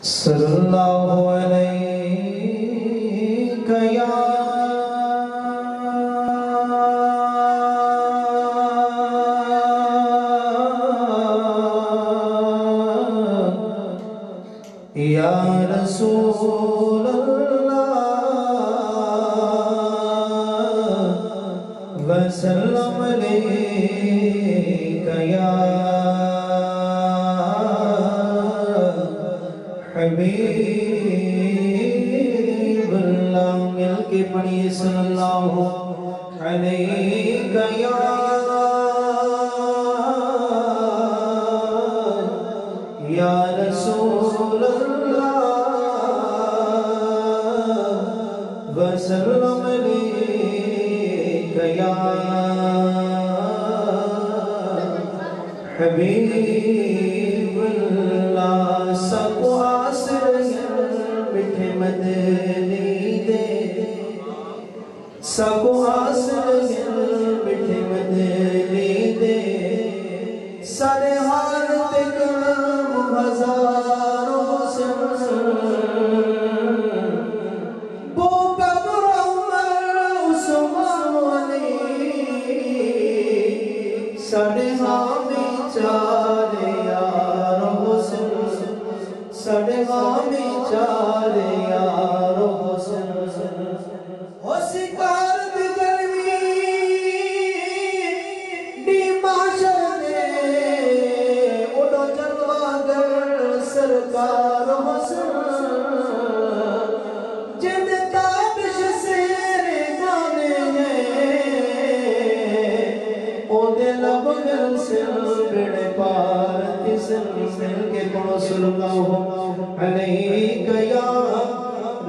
صلی اللہ علیہ یا رسول اللہ وسلم علیک یا حبیب اللہ مل کے پڑھیے صلی اللہ علیہ یا رسول اللہ وسلم علیک یا حبیب اللہ سکو آسر مٹھے مدنی دے سکو آسر مٹھے مدنی دے سارے حالت کرم ہزاروں سے بو قبر عمر عثمان علی سارے حامی چارے یار حسن سارے حامی چارے یار حسن ہو سکار دی گرمی دی معاشر دے اڑو جلوہ گر سرکار حسن جن تابش سیر گانے ہیں او دے لب گل سر بڑے پار تسر مل کے پڑھو صلی اللہ علیہ یا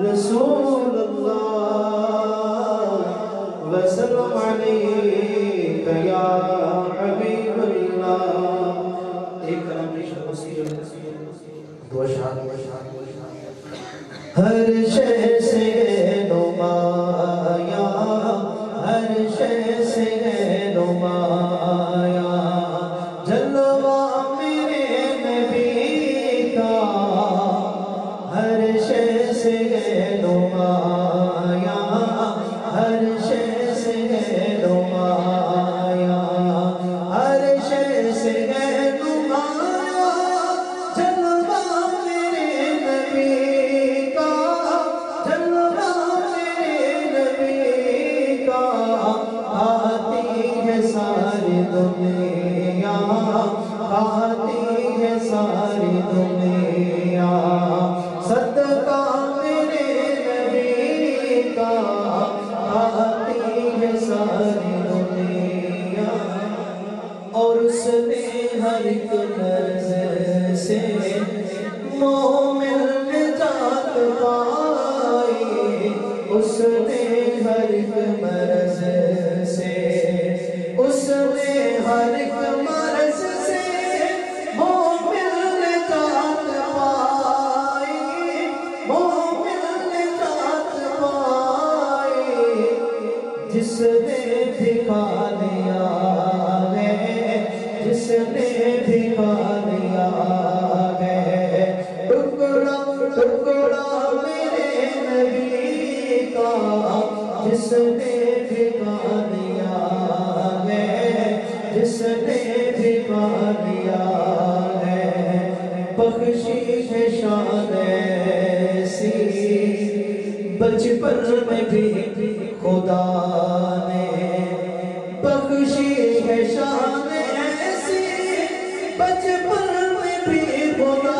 رسول اللہ وسلم علیہ یا حبیب اللہ ایک کلام پیش مسیح دو شاہد ہر شے سے نمایا ہر شے سے نمایا جلوہ میرے نبی کا ہر شے سے نمایا ہر شے سے نمایا ہر شے سے نمایا جلوہ میرے نبی کا جلوہ میرے نبی کا آتی ہے ساری دنیا آتی ہے ساری دنیا صدقہ میرے نبی کا آتی ہے ساری دنیا اور اس نے ہر ایک نظر سے مومن نجات پائی اس نے ہر ایک مرض سے اس نے ہر ایک مرض سے مومن نجات پائی مومن نجات پائی جس نے دکھا دیا ہے جس نے دکھا دیا ہے ٹکڑا ٹکڑا میرے نبی کا جس نے دکھا دیا ہے جس نے دکھا دیا ہے بخشی ہے شان ایسی بچپن میں بھی خدا نے بخشی ہے شان ایسی بچپن میں بھی خدا